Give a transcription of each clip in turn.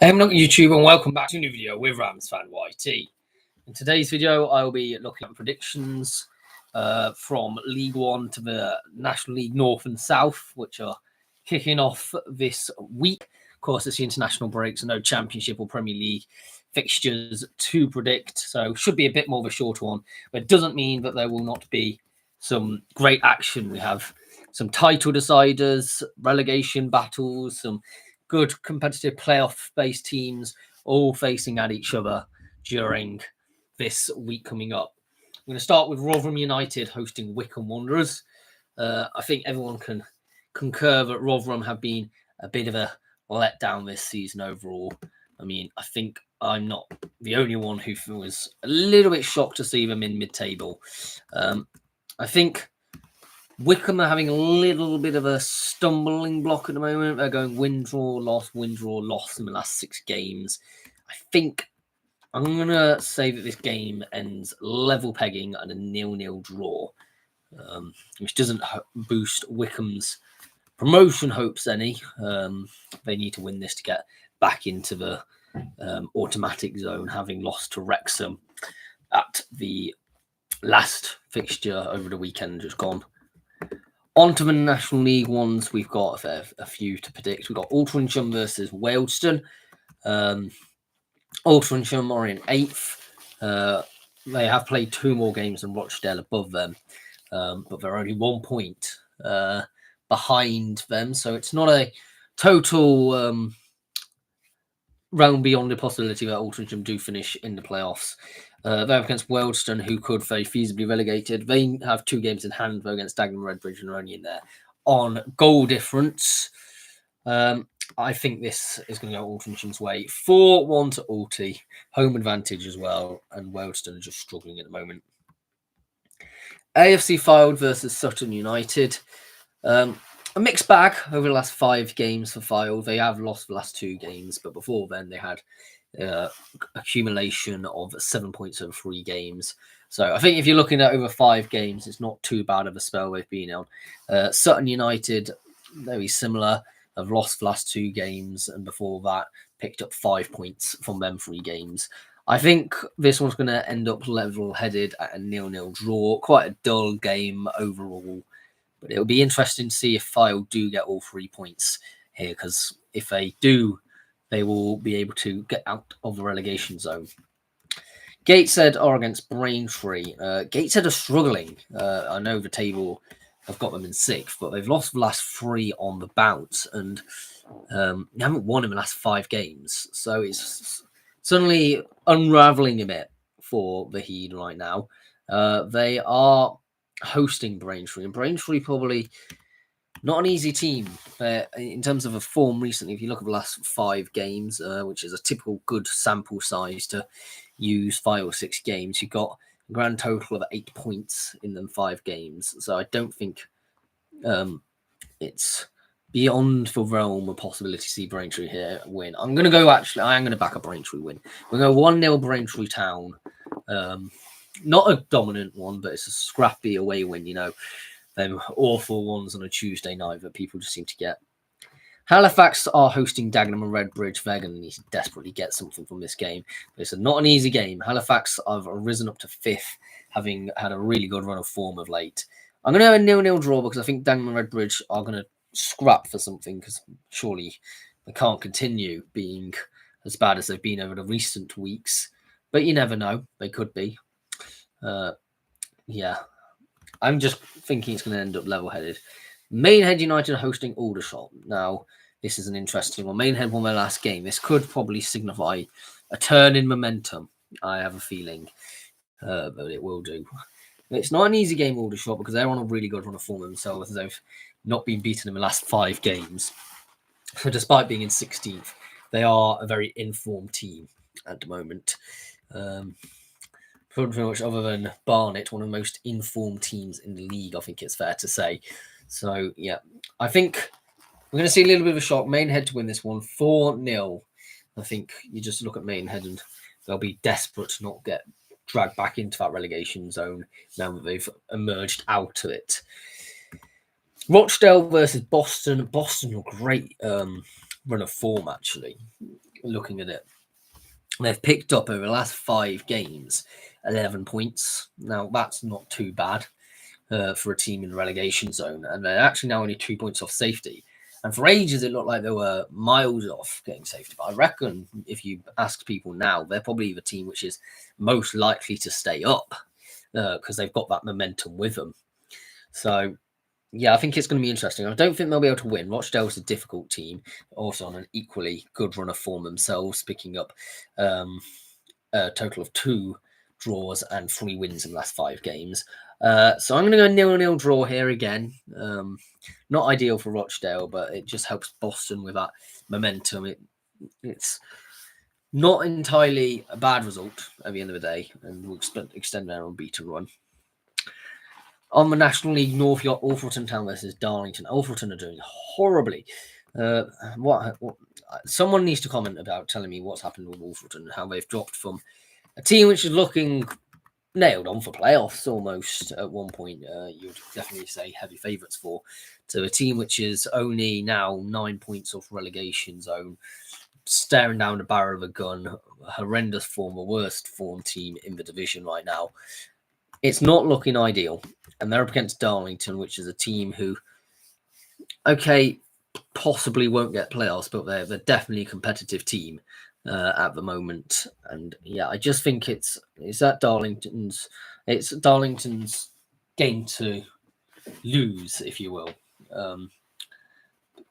Hello YouTube and welcome back to a new video with Rams Fan YT. In today's video I will be looking at predictions from League One to the National League North and South, which are kicking off this week. Of course, it's the international break, so no Championship or Premier League fixtures to predict, so should be a bit more of a shorter one, but it doesn't mean that there will not be some great action. We have some title deciders, relegation battles, some good competitive playoff-based teams all facing at each other during this week coming up. I'm going to start with Rotherham United hosting Warrington Wanderers. I think everyone can concur that Rotherham have been a bit of a letdown this season overall. I mean, I think I'm not the only one who was a little bit shocked to see them in mid-table. I think Wycombe are having a little bit of a stumbling block at the moment. They're going win, draw, loss in the last 6 games. I think I'm going to say that this game ends level pegging and a 0-0 draw, which doesn't boost Wycombe's promotion hopes any. They need to win this to get back into the automatic zone, having lost to Wrexham at the last fixture over the weekend just gone. On to the National League ones, we've got a few to predict. We've got Altrincham versus Wealdstone. Altrincham are in 8th. They have played 2 more games than Rochdale above them, but they're only 1 point behind them. So it's not a total realm beyond the possibility that Altrincham do finish in the playoffs. They're up against Wealdstone, who could very feasibly relegated. They have 2 games in hand, though, against Dagenham and Redbridge, and are only in there on goal difference. I think this is going to go Altrincham's way. 4-1 to Alty. Home advantage as well, and Wealdstone are just struggling at the moment. AFC Fylde versus Sutton United. A mixed bag over the last 5 games for Fylde. They have lost the last 2 games, but before then they had accumulation of 7 points over 3 games. So I think if you're looking at over 5 games, it's not too bad of a spell they've been on. Sutton United, very similar, have lost the last 2 games, and before that picked up 5 points from them 3 games. I think this one's going to end up level-headed at a 0-0 draw. Quite a dull game overall. But it'll be interesting to see if Fylde do get all 3 points here, because if they do, they will be able to get out of the relegation zone. Gateshead are against Braintree. Gateshead are struggling. I know the table have got them in 6th, but they've lost the last 3 on the bounce, and they haven't won in the last 5 games. So it's suddenly unravelling a bit for the Heat right now. They are hosting Braintree, and Braintree probably not an easy team in terms of a form recently. If you look at the last 5 games, which is a typical good sample size to use 5 or 6 games, you've got a grand total of 8 points in them 5 games. So I don't think it's beyond the realm of possibility to see Braintree here win. I am going to back a Braintree win. We're going to go 1-0 Braintree Town. Not a dominant one, but it's a scrappy away win, you know. Them awful ones on a Tuesday night that people just seem to get. Halifax are hosting Dagenham and Redbridge. They're going to need to desperately get something from this game. But it's not an easy game. Halifax have risen up to 5th, having had a really good run of form of late. I'm going to have a 0-0 draw because I think Dagenham and Redbridge are going to scrap for something, because surely they can't continue being as bad as they've been over the recent weeks. But you never know. They could be. Yeah, I'm just thinking it's going to end up level-headed. Maidenhead United are hosting Aldershot. Now, this is an interesting one. Maidenhead won their last game. This could probably signify a turn in momentum, I have a feeling, but it will do. It's not an easy game, Aldershot, because they're on a really good run of form themselves. They've not been beaten in the last 5 games. So despite being in 16th, they are a very informed team at the moment. Pretty much other than Barnet, one of the most informed teams in the league, I think it's fair to say. So, yeah, I think we're going to see a little bit of a shock. Maidenhead to win this one, 4-0. I think you just look at Maidenhead and they'll be desperate to not get dragged back into that relegation zone now that they've emerged out of it. Rochdale versus Boston. Boston are great run of form, actually, looking at it. They've picked up over the last 5 games 11 points. Now, that's not too bad for a team in the relegation zone. And they're actually now only 2 points off safety. And for ages, it looked like they were miles off getting safety. But I reckon if you ask people now, they're probably the team which is most likely to stay up because they've got that momentum with them. So, yeah, I think it's going to be interesting. I don't think they'll be able to win. Rochdale's a difficult team, also on an equally good run of form themselves, picking up a total of 2 draws and 3 wins in the last 5 games. So I'm going to go 0-0 draw here again. Not ideal for Rochdale, but it just helps Boston with that momentum. It's not entirely a bad result at the end of the day, and we'll extend their unbeaten run. On the National League North, you've got Warrington Town versus Darlington. Warrington are doing horribly. Someone needs to comment about telling me what's happened with Warrington and how they've dropped from a team which is looking nailed on for playoffs almost at one point. You'd definitely say heavy favourites for, to a team which is only now 9 points off relegation zone, staring down the barrel of a gun, horrendous form, the worst form team in the division right now. It's not looking ideal. And they're up against Darlington, which is a team who, okay, possibly won't get playoffs, but they're definitely a competitive team at the moment. And yeah, I just think it's Darlington's game to lose, if you will,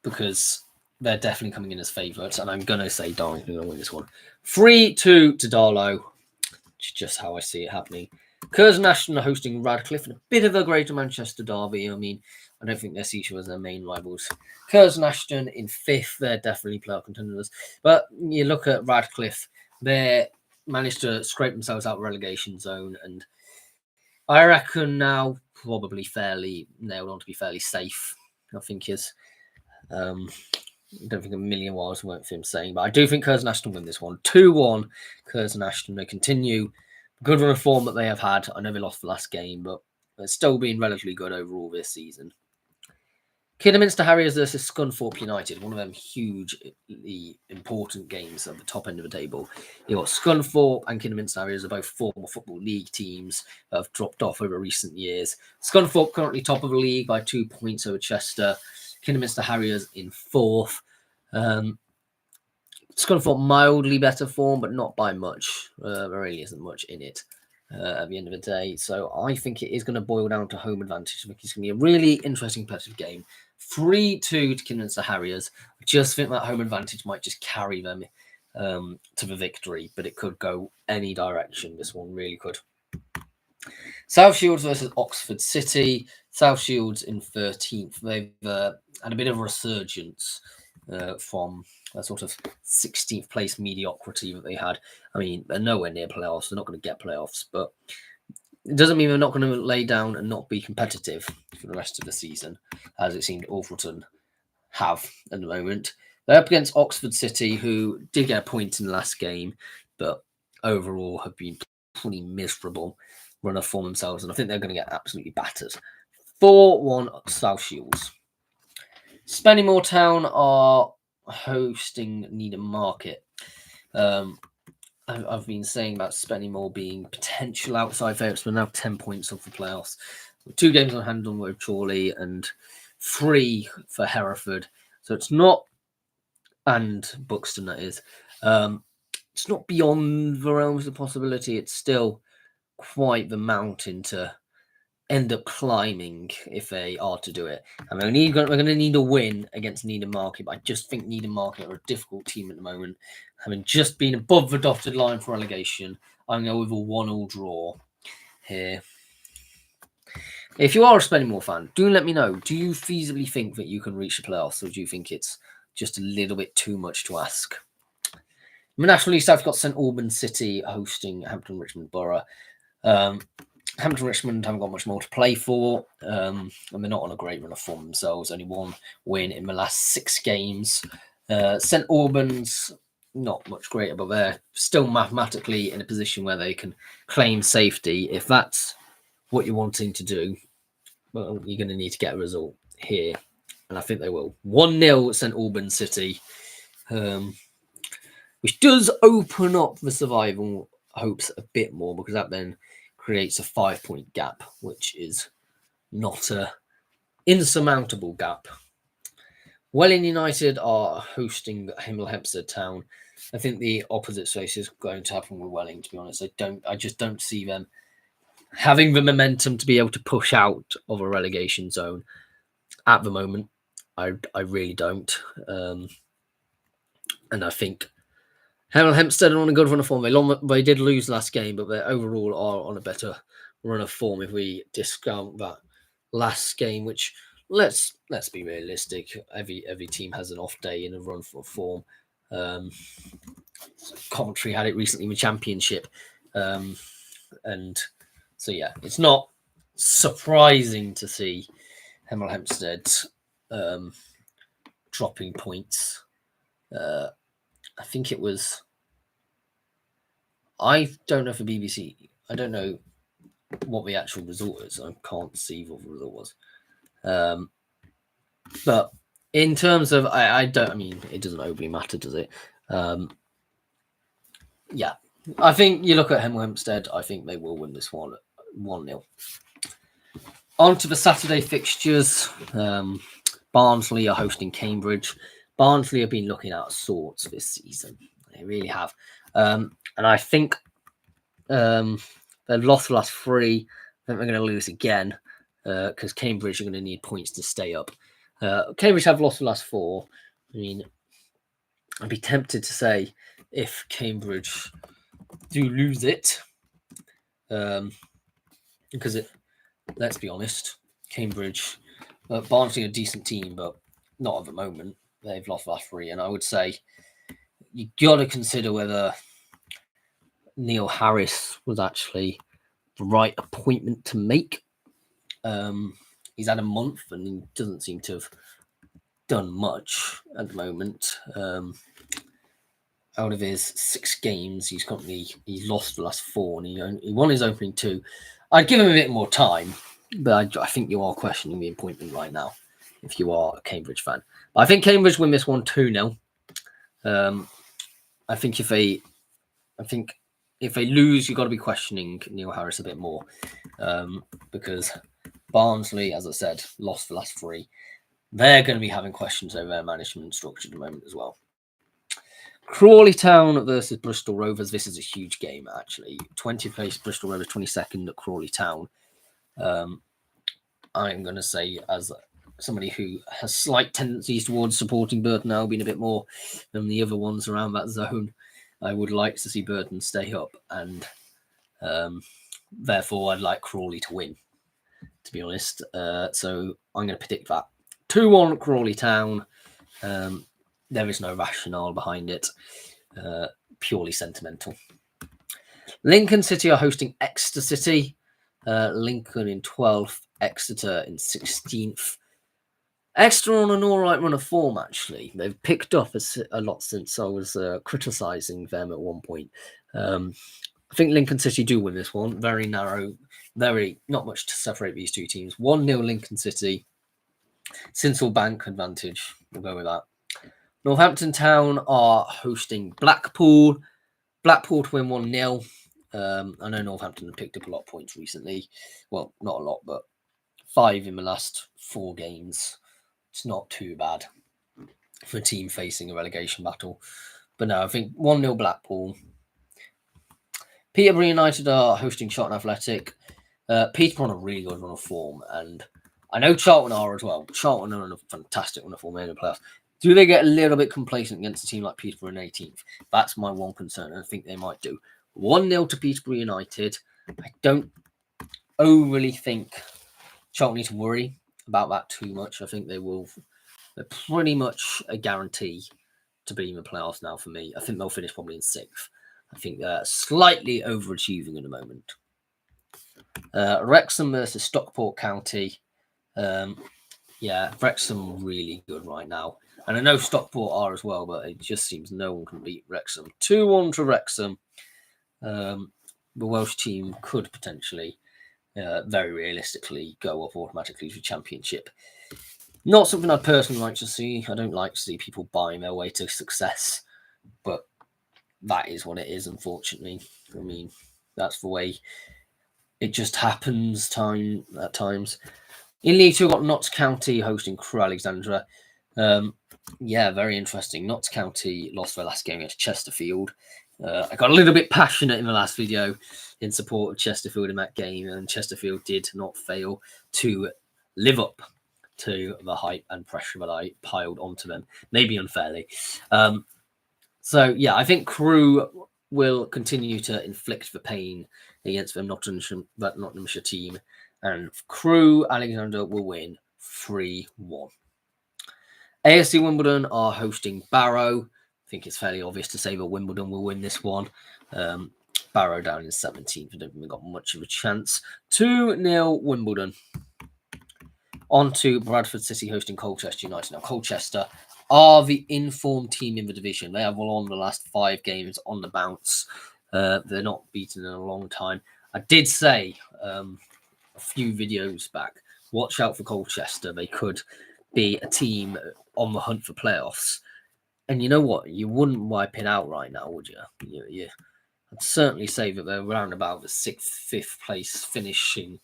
because they're definitely coming in as favourites. And I'm going to say Darlington will win this one. 3-2 to Darlow. It's just how I see it happening. Curzon Ashton are hosting Radcliffe in a bit of a Greater Manchester derby. I mean, I don't think they see each other as their main rivals. Curzon Ashton in 5th, they're definitely playoff contenders. But you look at Radcliffe, they managed to scrape themselves out of relegation zone, and I reckon now probably fairly nailed on to be fairly safe. I think is. I don't think a million miles worth him saying, but I do think Curzon Ashton win this one. 2-1, Curzon Ashton. They continue good run of form that they have had. I know they lost the last game, but they're still being relatively good overall this season. Kidderminster Harriers versus Scunthorpe United, one of them hugely important games at the top end of the table. You've got Scunthorpe and Kidderminster Harriers are both former Football League teams that have dropped off over recent years. Scunthorpe currently top of the league by 2 points over Chester. Kidderminster Harriers in 4th. Scunthorpe mildly better form, but not by much. There really isn't much in it at the end of the day. So I think it is going to boil down to home advantage. I think it's going to be a really interesting competitive game. 3-2 to Kidderminster Harriers. I just think that home advantage might just carry them to the victory, but it could go any direction. This one really could. South Shields versus Oxford City. South Shields in 13th. They've had a bit of a resurgence from a sort of 16th place mediocrity that they had. I mean, they're nowhere near playoffs. They're not going to get playoffs, but it doesn't mean they're not going to lay down and not be competitive for the rest of the season, as it seemed Alfreton have at the moment. They're up against Oxford City, who did get a point in the last game, but overall have been pretty miserable run of form themselves, and I think they're going to get absolutely battered. 4-1 South Shields. Spennymoor Town are hosting Needham Market. I've been saying about Spennymoor being potential outside favourites, but now 10 points off the playoffs. 2 games on hand on with Chorley and 3 for Hereford. So it's not, and Buxton that is, it's not beyond the realms of possibility. It's still quite the mountain to end up climbing if they are to do it. And we're going to need a win against Needham Market, but I just think Needham Market are a difficult team at the moment. Having just been above the dotted line for relegation, I'm going to go with a 1-1 draw here. If you are a Spennymoor fan, do let me know. Do you feasibly think that you can reach the playoffs, or do you think it's just a little bit too much to ask? In the National League South, you've got St Albans City hosting Hampton Richmond Borough. Hampton Richmond haven't got much more to play for, and they're not on a great run of form themselves. Only 1 win in the last 6 games. St Albans, not much greater, but they're still mathematically in a position where they can claim safety. If that's what you're wanting to do, well, you're going to need to get a result here, and I think they will. 1-0 St Albans City. which does open up the survival hopes a bit more, because that then creates a 5-point gap, which is not a insurmountable gap. Welling United are hosting Hemel Hempstead Town. I think the opposite space is going to happen with Welling, to be honest. I just don't see them having the momentum to be able to push out of a relegation zone at the moment. I really don't. And I think Hemel Hempstead are on a good run of form. They did lose last game, but they overall are on a better run of form if we discount that last game, which let's be realistic. Every team has an off day in a run for form. Coventry had it recently with Championship. And so, yeah, it's not surprising to see Hemel Hempstead dropping points. I think it was... I don't know for BBC. I don't know what the actual result is. I can't see what the result was. But in terms of... I mean, it doesn't overly matter, does it? Yeah. I think you look at Hemel Hempstead, I think they will win this one 1-0. On to the Saturday fixtures. Barnsley are hosting Cambridge. Barnsley have been looking out of sorts this season. They really have. And I think they've lost the last 3. I think they're going to lose again because Cambridge are going to need points to stay up. Cambridge have lost the last 4. I mean, I'd be tempted to say if Cambridge do lose it, because let's be honest, Cambridge, Barnsley are a decent team, but not at the moment. They've lost the last 3, and I would say you got to consider whether Neil Harris was actually the right appointment to make. He's had a month and he doesn't seem to have done much at the moment. Out of his 6 games, he's lost the last 4, and he won his opening 2. I'd give him a bit more time, but I think you are questioning the appointment right now if you are a Cambridge fan. But I think Cambridge win this one 2-0. I think if they lose, you've got to be questioning Neil Harris a bit more, because Barnsley, as I said, lost the last 3. They're going to be having questions over their management structure at the moment as well. Crawley Town versus Bristol Rovers. This is a huge game, actually. 20th place Bristol Rovers, 22nd at Crawley Town. I'm going to say, as somebody who has slight tendencies towards supporting Burton Albion a bit more than the other ones around that zone, I would like to see Burton stay up, and therefore I'd like Crawley to win, to be honest. So I'm going to predict that 2-1 Crawley Town. There is no rationale behind it, purely sentimental. Lincoln City are hosting Exeter City. Lincoln in 12th, Exeter in 16th. Exeter on an all right run of form, actually. They've picked up a lot since I was criticising them at one point. I think Lincoln City do win this one. Very narrow, not much to separate these two teams. 1-0 Lincoln City. Sinsel Bank advantage. We'll go with that. Northampton Town are hosting Blackpool. Blackpool to win 1-0. I know Northampton have picked up a lot of points recently. Well, not a lot, but 5 in the last 4 games. It's not too bad for a team facing a relegation battle. But no, I think 1-0 Blackpool. Peterborough United are hosting Charlton Athletic. Peterborough on a really good run of form, and I know Charlton are as well. Charlton are on a fantastic run of form in the playoffs. Do they get a little bit complacent against a team like Peterborough in 18th? That's my one concern, and I think they might do. 1-0 to Peterborough United. I don't overly think Charlton need to worry about that too much. I think they're pretty much a guarantee to be in the playoffs now for me. I think they'll finish probably in 6th. I think they're slightly overachieving at the moment. Wrexham versus Stockport County. Wrexham really good right now. And I know Stockport are as well, but it just seems no one can beat Wrexham. 2-1 to Wrexham. The Welsh team could potentially, very realistically, go up automatically to Championship. Not something I'd personally like to see. I don't like to see people buying their way to success, but that is what it is, unfortunately. I mean, that's the way it just happens at times. In League 2, we've got Notts County hosting Crewe Alexandra. Yeah, very interesting. Notts County lost their last game against Chesterfield. I got a little bit passionate in the last video in support of Chesterfield in that game, and Chesterfield did not fail to live up to the hype and pressure that I piled onto them, maybe unfairly. So, yeah, I think Crewe will continue to inflict the pain against the Nottinghamshire team, and Crewe Alexandra will win 3-1. ASC Wimbledon are hosting Barrow. I think it's fairly obvious to say that Wimbledon will win this one. Barrow down in 17th. I don't think they've got much of a chance. 2-0 Wimbledon. On to Bradford City hosting Colchester United. Now, Colchester are the informed team in the division. They have won the last 5 games on the bounce. They're not beaten in a long time. I did say a few videos back, watch out for Colchester. They could be a team on the hunt for playoffs. And you know what? You wouldn't wipe it out right now, would you? I'd certainly say that they're around about the 6th, 5th place finishing.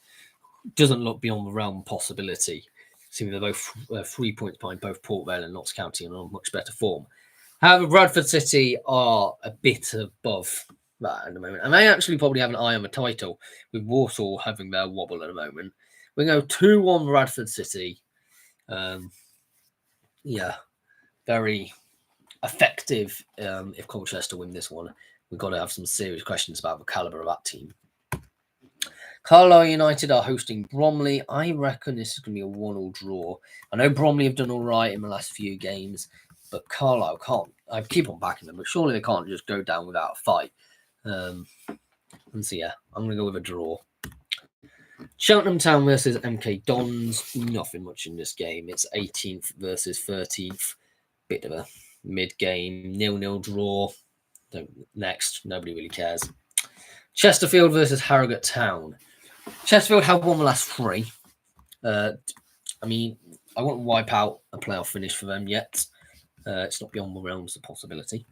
Doesn't look beyond the realm of possibility. Seeing they're both 3 points behind both Port Vale and Notts County and on much better form. However, Bradford City are a bit above that at the moment. And they actually probably have an eye on the title, with Walsall having their wobble at the moment. We go 2-1 Bradford City. Yeah, very effective if Colchester win this one. We've got to have some serious questions about the calibre of that team. Carlisle United are hosting Bromley. I reckon this is going to be a 1-1 draw. I know Bromley have done all right in the last few games, but Carlisle can't. I keep on backing them, but surely they can't just go down without a fight. And so, yeah, I'm going to go with a draw. Cheltenham Town versus MK Dons. Nothing much in this game. It's 18th versus 13th. Bit of a mid-game 0-0 draw. Next, nobody really cares. Chesterfield versus Harrogate Town. Chesterfield have won the last 3. I mean, I won't wipe out a playoff finish for them yet. It's not beyond the realms of possibility.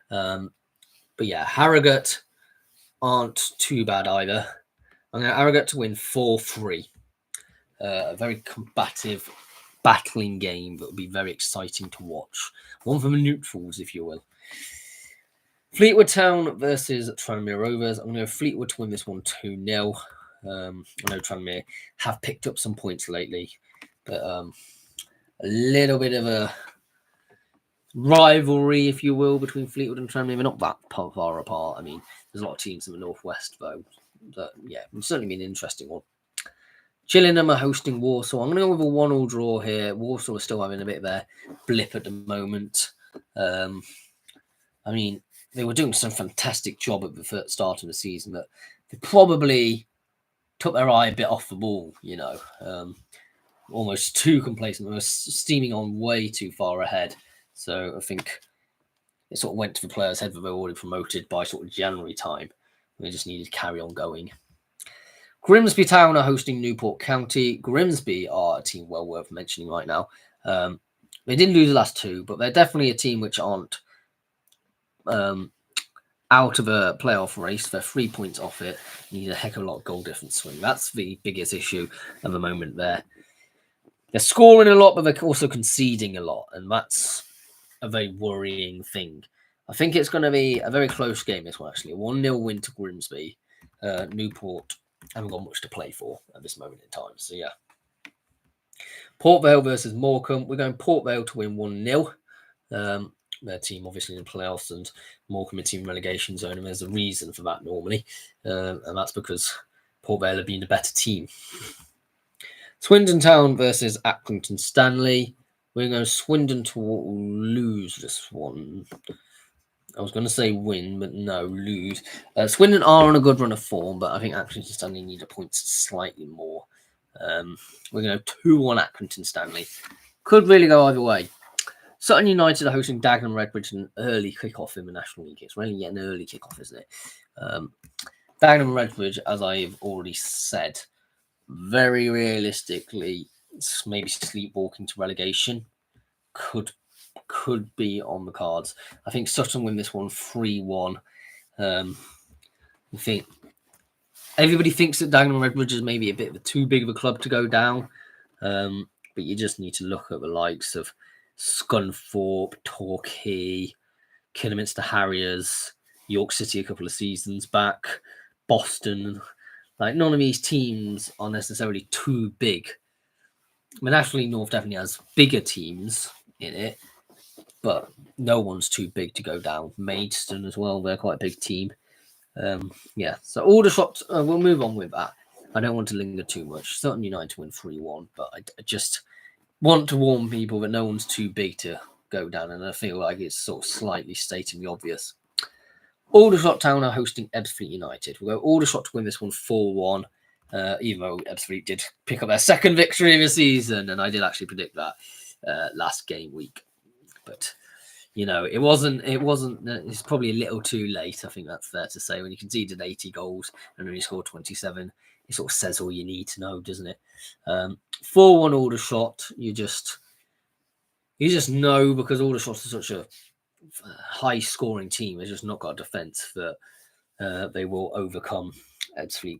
But yeah, Harrogate aren't too bad either. I'm going to Harrogate to win 4-3. A very combative, battling game that will be very exciting to watch. One for the neutrals, if you will. Fleetwood Town versus Tranmere Rovers. I'm going to go Fleetwood to win this one 2-0. I know Tranmere have picked up some points lately, but a little bit of a rivalry, if you will, between Fleetwood and Tranmere. They're not that far apart. I mean, there's a lot of teams in the northwest, though. But yeah, it's certainly been an interesting one. Gillingham are hosting Walsall. I'm going to go with a 1-1 draw here. Walsall are still having a bit of a blip at the moment. I mean, they were doing some fantastic job at the first start of the season, but they probably took their eye a bit off the ball, almost too complacent. They were steaming on way too far ahead. So I think it sort of went to the players' head that they were already promoted by sort of January time. They just needed to carry on going. Grimsby Town are hosting Newport County. Grimsby are a team well worth mentioning right now. They didn't lose the last 2, but they're definitely a team which aren't out of a playoff race. They're 3 points off it. You need a heck of a lot of goal difference swing. That's the biggest issue at the moment there. They're scoring a lot, but they're also conceding a lot, and that's a very worrying thing. I think it's going to be a very close game, this one, actually. A 1-0 win to Grimsby. Newport haven't got much to play for at this moment in time. So, yeah. Port Vale versus Morecambe. We're going Port Vale to win 1-0. Their team obviously in the playoffs, and Morecambe in team relegation zone, and there's a reason for that normally. And that's because Port Vale have been a better team. Swindon Town versus Accrington Stanley. We're going to Swindon to lose this one. I was going to say win, but no, lose. Swindon are on a good run of form, but I think Accrington Stanley need a point slightly more. We're going to 2-1 Accrington Stanley. Could really go either way. Sutton United are hosting Dagenham Redbridge in an early kickoff in the National League. It's really an early kickoff, isn't it? Dagenham Redbridge, as I've already said, very realistically maybe sleepwalking to relegation could be on the cards. I think Sutton win this one 3-1. I think everybody thinks that Dagenham Redbridge is maybe a bit of a too big of a club to go down, but you just need to look at the likes of Scunthorpe, Torquay, Kidderminster Harriers, York City a couple of seasons back, Boston. Like, none of these teams are necessarily too big. I mean, National League North definitely has bigger teams in it, but no one's too big to go down. Maidstone as well, they're quite a big team. So Aldershot, we'll move on with that. I don't want to linger too much. Sutton United win 3-1, but I just want to warn people that no one's too big to go down, and I feel like it's sort of slightly stating the obvious. Aldershot Town are hosting Ebbsfleet United. We'll go Aldershot to win this one 4-1, even though Ebbsfleet did pick up their second victory of the season, and I did actually predict that last game week. But, you know, it wasn't, it's probably a little too late, I think that's fair to say. When you conceded 80 goals and only scored 27, it sort of says all you need to know, doesn't it? 4-1 Aldershot, you just know, because Aldershot is such a high-scoring team. They've just not got a defence that they will overcome Ebbsfleet.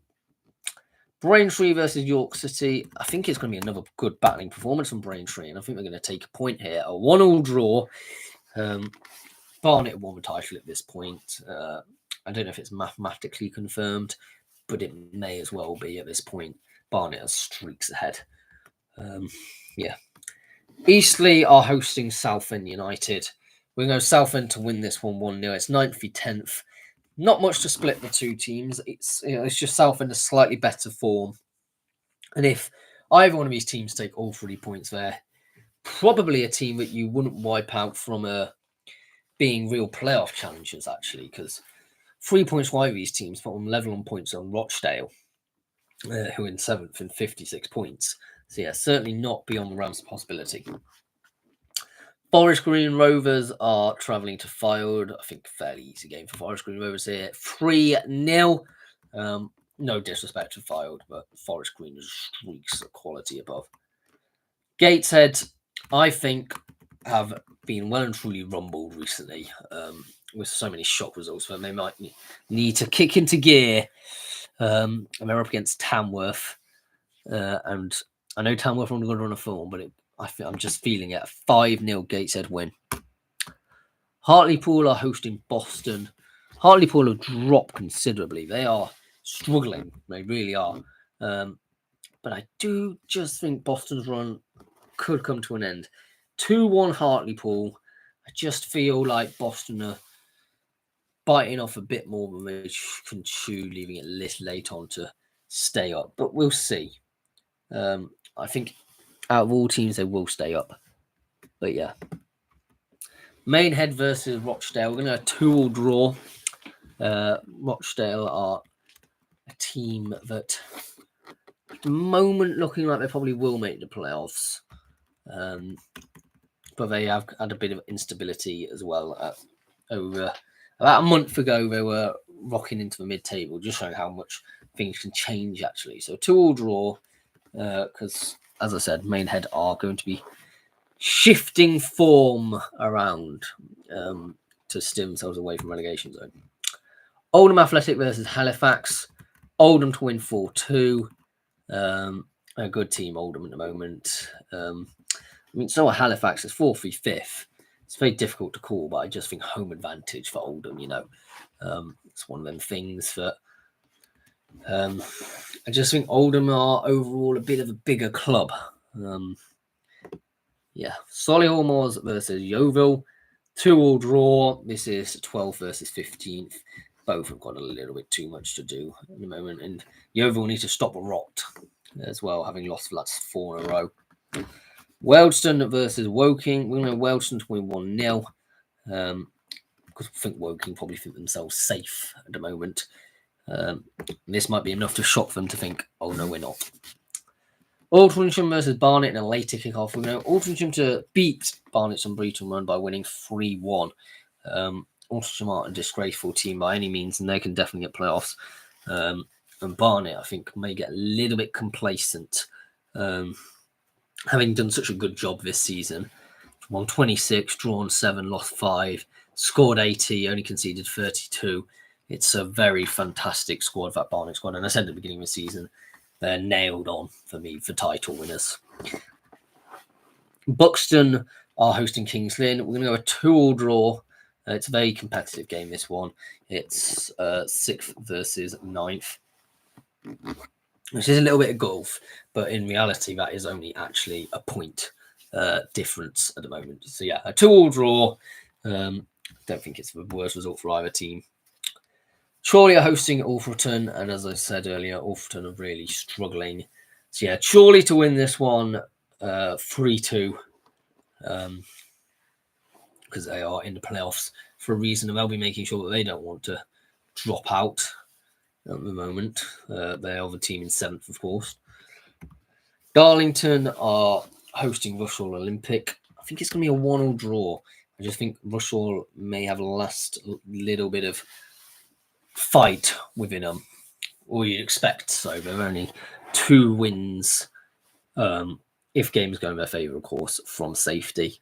Braintree versus York City. I think it's going to be another good battling performance from Braintree, and I think they're going to take a point here. A 1-1 draw. Barnet won the title at this point. I don't know if it's mathematically confirmed, but it may as well be at this point. Barnet are streaks ahead. Eastleigh are hosting Southend United. We're going to go Southend to win this one 1-0. It's 9th v 10th. Not much to split the two teams. It's just Southend a slightly better form. And if either one of these teams take all 3 points there, probably a team that you wouldn't wipe out from being real playoff challengers, actually, because 3 points wide of these teams put them level on points on Rochdale, who are in 7th and 56 points. So, yeah, certainly not beyond the realms of possibility. Forest Green Rovers are travelling to Fylde. I think fairly easy game for Forest Green Rovers here. 3-0. No disrespect to Fylde, but Forest Green streaks of quality above. Gateshead, I think, have been well and truly rumbled recently with so many shock results, but they might need to kick into gear. And they're up against Tamworth. And I know Tamworth are going to run a form, but I'm just feeling it. A 5-0 Gateshead win. Hartlepool are hosting Boston. Hartlepool have dropped considerably. They are struggling. They really are. But I do just think Boston's run could come to an end. 2-1 Hartlepool. I just feel like Boston are biting off a bit more than they can chew, leaving it late on to stay up. But we'll see. I think out of all teams, they will stay up. But yeah. Maidenhead versus Rochdale. We're going to 2-2 draw. Rochdale are a team that at the moment looking like they probably will make the playoffs. But they have had a bit of instability as well. Over about a month ago, they were rocking into the mid-table, just showing how much things can change, actually. So 2-2 draw, because, as I said, Maidenhead are going to be shifting form around to steer themselves away from relegation zone. Oldham Athletic versus Halifax. Oldham to win 4-2. A good team, Oldham, at the moment. So are Halifax. It's 4th v 5th. It's very difficult to call, but I just think home advantage for Oldham, it's one of them things that I just think Oldham are overall a bit of a bigger club. Solihull Moors versus Yeovil. 2-2 draw. This is 12th versus 15th. Both have got a little bit too much to do at the moment, and Yeovil need to stop rot as well, having lost the last 4 in a row. Wealdstone versus Woking. We're going to Wealdstone to win 1-0 because I think Woking probably think themselves safe at the moment. This might be enough to shock them to think, oh no, we're not. Altrincham versus Barnet in a later kickoff. We're going to Altrincham to beat Barnet's on Breton Run by winning 3-1. Altrincham aren't a disgraceful team by any means, and they can definitely get playoffs. And Barnet, I think, may get a little bit complacent. having done such a good job this season. Won 26, drawn 7, lost 5, scored 80, only conceded 32. It's a very fantastic squad, that Barnet squad. And I said at the beginning of the season, they're nailed on for me for title winners. Buxton are hosting Kings Lynn. We're going to go a 2-2 draw. It's a very competitive game, this one. It's 6th versus 9th, which is a little bit of golf, but in reality, that is only actually a point difference at the moment. So yeah, a 2-2 draw. Don't think it's the worst result for either team. Chorley are hosting Alfreton, and as I said earlier, Alfreton are really struggling. So yeah, Chorley to win this one 3-2, because they are in the playoffs for a reason, and they'll be making sure that they don't want to drop out at the moment. They are the team in 7th, of course. Darlington are hosting Rushall Olympic. I think it's going to be a 1-1 draw. I just think Rushall may have a last little bit of fight within them, or you'd expect so. There are only 2 wins, if games go in their favour, of course, from safety.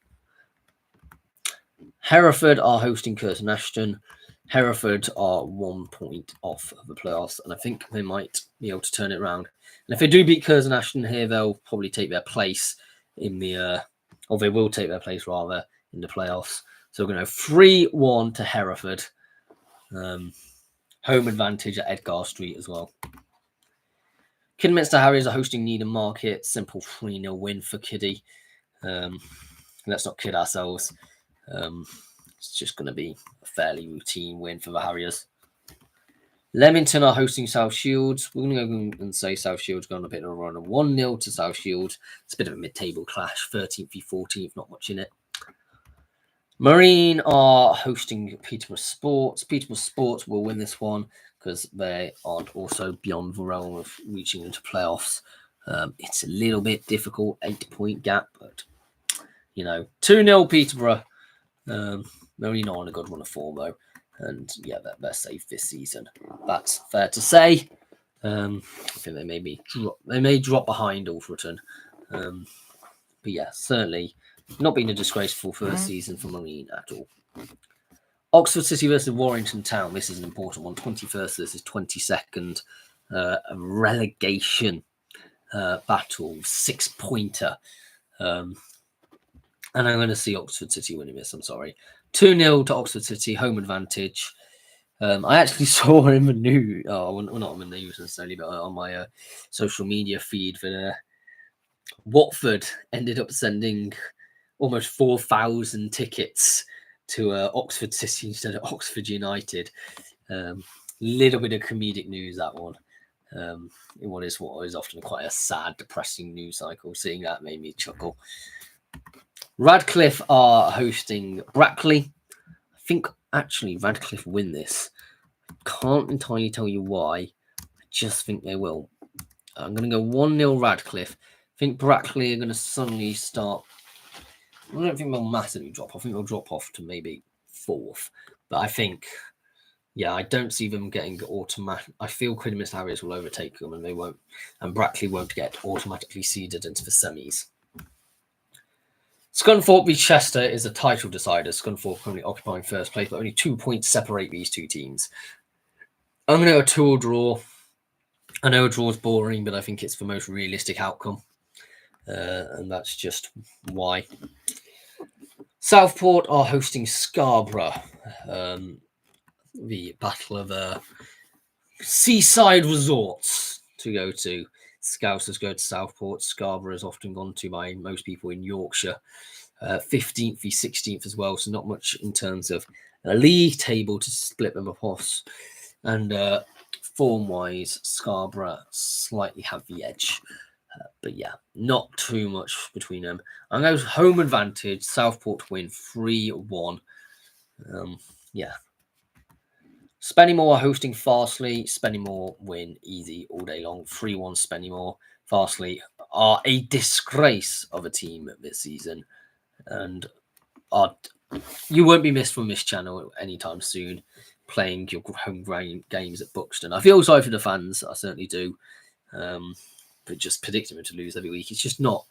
Hereford are hosting Curzon Ashton. Hereford are 1 point off of the playoffs, and I think they might be able to turn it around. And if they do beat Curzon Ashton here, they'll probably take their place in the, or they will take their place rather in the playoffs. So we're going to 3-1 to Hereford. Home advantage at Edgar Street as well. Kidderminster Harriers are hosting Needham Market. Simple 3-0 win for Kiddie. Let's not kid ourselves. It's just going to be a fairly routine win for the Harriers. Leamington are hosting South Shields. We're going to go and say South Shields going on a bit of a run. 1-0 to South Shields. It's a bit of a mid-table clash. 13th v 14th, not much in it. Marine are hosting Peterborough Sports. Peterborough Sports will win this one because they aren't also beyond the realm of reaching into playoffs. It's a little bit difficult, 8-point gap, but, 2-0 Peterborough. Marine are on a good run of form, though. And, yeah, they're safe this season. That's fair to say. I think they may drop behind Alfreton. But, yeah, certainly not been a disgraceful first season for Marine at all. Oxford City versus Warrington Town. This is an important one. 21st versus 22nd. A relegation battle. 6-pointer. And I'm going to see Oxford City winning this. I'm sorry. 2-0 to Oxford City. Home advantage. I actually saw in the news. Oh, well, not in the news necessarily, but on my social media feed that Watford ended up sending almost 4,000 tickets to Oxford City instead of Oxford United. Little bit of comedic news, that one. What is often quite a sad, depressing news cycle. Seeing that made me chuckle. Radcliffe are hosting Brackley. I think actually Radcliffe win this. Can't entirely tell you why. I just think they will. I'm going to go 1-0 Radcliffe. I think Brackley are going to suddenly start. I don't think they'll massively drop off. I think they'll drop off to maybe 4th. But I think, I don't see them getting automatic. I feel Kidderminster Harriers will overtake them and they won't. And Brackley won't get automatically seeded into the semis. Scunthorpe v Chester is a title decider. Scunthorpe currently occupying first place, but only 2 points separate these two teams. I'm going to go a 2-2 draw. I know a draw is boring, but I think it's the most realistic outcome. And that's just why. Southport are hosting Scarborough. The battle of seaside resorts to go to. Scousers go to Southport. Scarborough is often gone to by most people in Yorkshire. 15th v 16th as well, so not much in terms of a league table to split them across. And form-wise, Scarborough slightly have the edge. But yeah, not too much between them. I'm going to home advantage. Southport win 3-1. Spennymoor are hosting Farsley. Spennymoor win easy all day long. 3-1 Spennymoor. Farsley are a disgrace of a team this season. And you won't be missed from this channel anytime soon, playing your home games at Buxton. I feel sorry for the fans. I certainly do. But just predicting them to lose every week, it's just not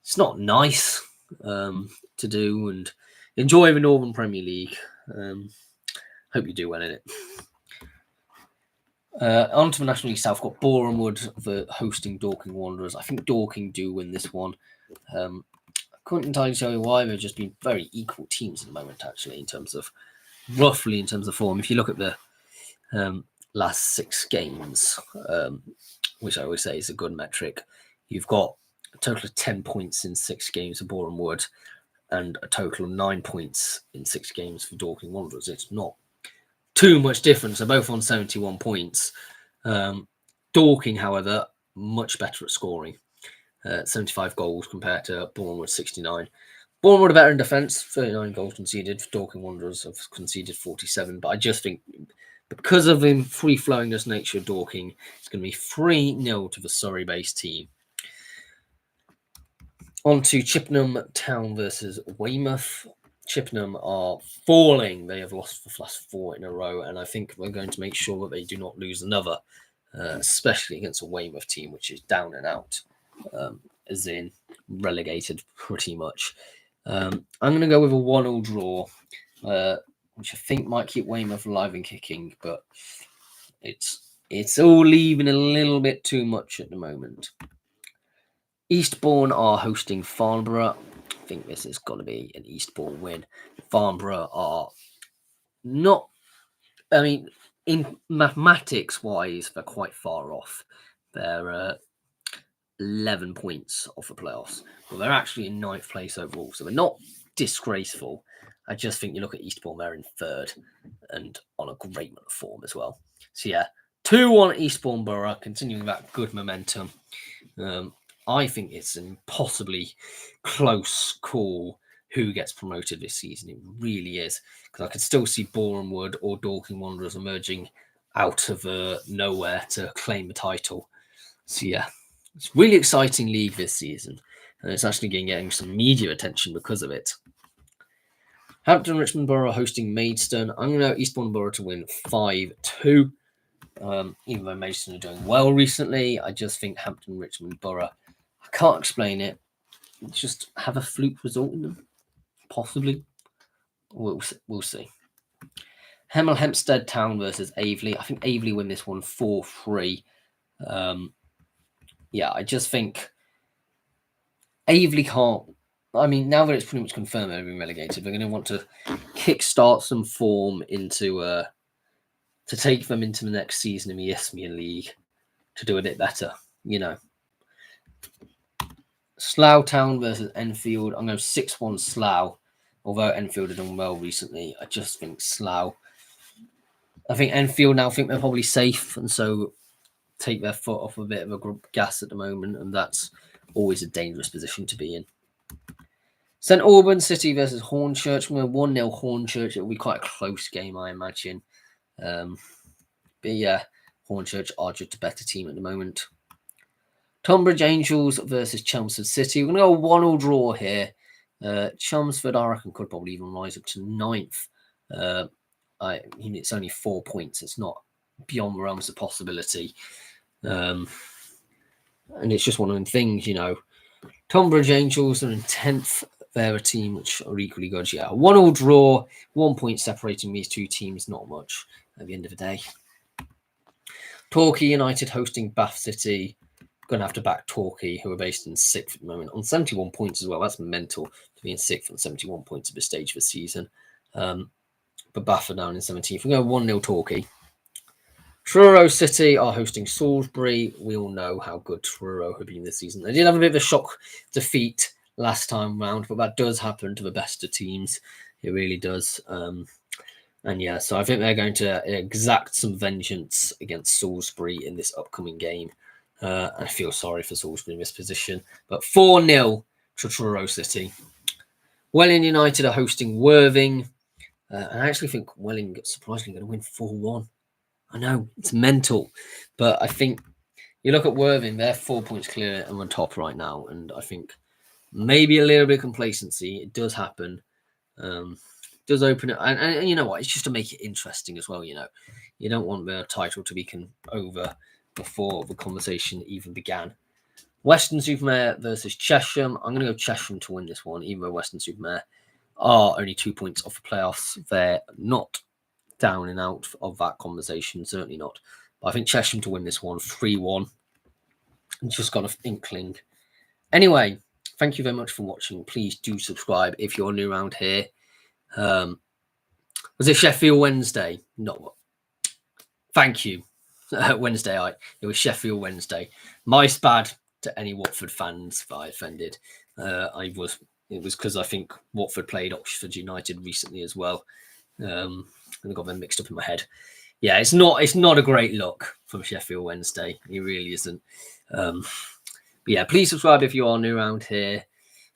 it's not nice to do, and enjoy the Northern Premier League. Hope you do well in it. On to the National League South, got Boreham Wood hosting Dorking Wanderers. I think Dorking do win this one. I couldn't entirely tell you why. They've just been very equal teams at the moment, actually, roughly in terms of form. If you look at the last 6 games, which I always say is a good metric, you've got a total of 10 points in 6 games for Boreham Wood and a total of 9 points in 6 games for Dorking Wanderers. It's not too much difference. They're both on 71 points. Dorking, however, much better at scoring. 75 goals compared to Boreham Wood 69. Boreham Wood are better in defence, 39 goals conceded. Dorking Wanderers have conceded 47. But I just think because of the free-flowingness nature of Dorking, it's going to be 3-0 to the Surrey-based team. On to Chippenham Town versus Weymouth. Chippenham are falling. They have lost the last 4 in a row, and I think we're going to make sure that they do not lose another, especially against a Weymouth team, which is down and out, as in relegated pretty much. I'm going to go with a 1-1 draw, which I think might keep Weymouth alive and kicking, but it's all leaving a little bit too much at the moment. Eastbourne are hosting Farnborough. I think this has got to be an Eastbourne win. Farnborough are not, I mean, in mathematics-wise, they're quite far off. They're 11 points off the playoffs. But they're actually in 9th place overall, so they're not disgraceful. I just think you look at Eastbourne, they're in 3rd and on a great run of form as well. So yeah, 2-1 Eastbourne Borough, continuing that good momentum. I think it's an impossibly close call who gets promoted this season. It really is, because I could still see Boreham Wood or Dorking Wanderers emerging out of nowhere to claim the title. So yeah, it's a really exciting league this season, and it's actually getting some media attention because of it. Hampton Richmond Borough hosting Maidstone. I'm going to go Eastbourne Borough to win 5-2. Even though Maidstone are doing well recently, I just think Hampton Richmond Borough, I can't explain it, just have a fluke result in them. Possibly. We'll see. Hemel Hempstead Town versus Aveley. I think Aveley win this one 4-3. Yeah, I just think Aveley can't. I mean, now that it's pretty much confirmed they're being relegated, they're going to want to kickstart some form into to take them into the next season in the Isthmian League to do a bit better, you know. Slough Town versus Enfield. I'm going 6-1 Slough, although Enfield have done well recently. I just think Slough. I think Enfield now think they're probably safe, and so take their foot off a bit of a gas at the moment, and that's always a dangerous position to be in. St Albans City versus Hornchurch. We're 1-0 Hornchurch. It'll be quite a close game, I imagine. But yeah, Hornchurch are just a better team at the moment. Tonbridge Angels versus Chelmsford City. We're going to go 1-1 draw here. Chelmsford, I reckon, could probably even rise up to 9th. I mean, it's only 4 points. It's not beyond the realms of possibility. And it's just one of them things, you know. Tonbridge Angels are in 10th. They're a team which are equally good. Yeah, 1-1 draw, 1 point separating these two teams, not much at the end of the day. Torquay United hosting Bath City. Going to have to back Torquay, who are based in 6th at the moment, on 71 points as well. That's mental to be in 6th on 71 points at this stage of the season. But Bath are down in 17th. We're going 1-0 Torquay. Truro City are hosting Salisbury. We all know how good Truro have been this season. They did have a bit of a shock defeat last time round, but that does happen to the best of teams. It really does. And yeah, so I think they're going to exact some vengeance against Salisbury in this upcoming game. I feel sorry for Salisbury in this position. But 4-0 to Truro City. Welling United are hosting Worthing. And I actually think Welling surprisingly going to win 4-1. I know, it's mental. But I think you look at Worthing, they're 4 points clear and on top right now. And I think maybe a little bit of complacency. It does happen. Does open it. And you know what? It's just to make it interesting as well, you know. You don't want the title to be over before the conversation even began. Weston-super-Mare versus Chesham. I'm going to go Chesham to win this one, even though Weston-super-Mare are only 2 points off the playoffs. They're not down and out of that conversation, certainly not. But I think Chesham to win this one 3-1. Just got an inkling. Anyway, thank you very much for watching. Please do subscribe if you're new around here. Was it Sheffield Wednesday? No. Thank you. Wednesday, it was Sheffield Wednesday. My bad to any Watford fans that I offended. It was because I think Watford played Oxford United recently as well. And I got them mixed up in my head. Yeah, it's not a great look from Sheffield Wednesday. It really isn't. But yeah, please subscribe if you are new around here.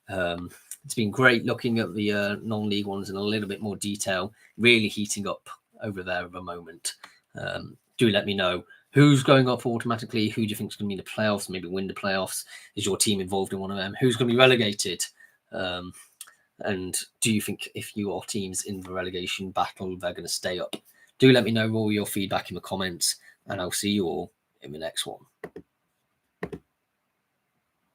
It's been great looking at the non-league ones in a little bit more detail. Really heating up over there at the moment. Do let me know who's going up automatically. Who do you think is going to be in the playoffs? Maybe win the playoffs. Is your team involved in one of them? Who's going to be relegated? And do you think if your team's in the relegation battle, they're going to stay up? Do let me know all your feedback in the comments, and I'll see you all in the next one.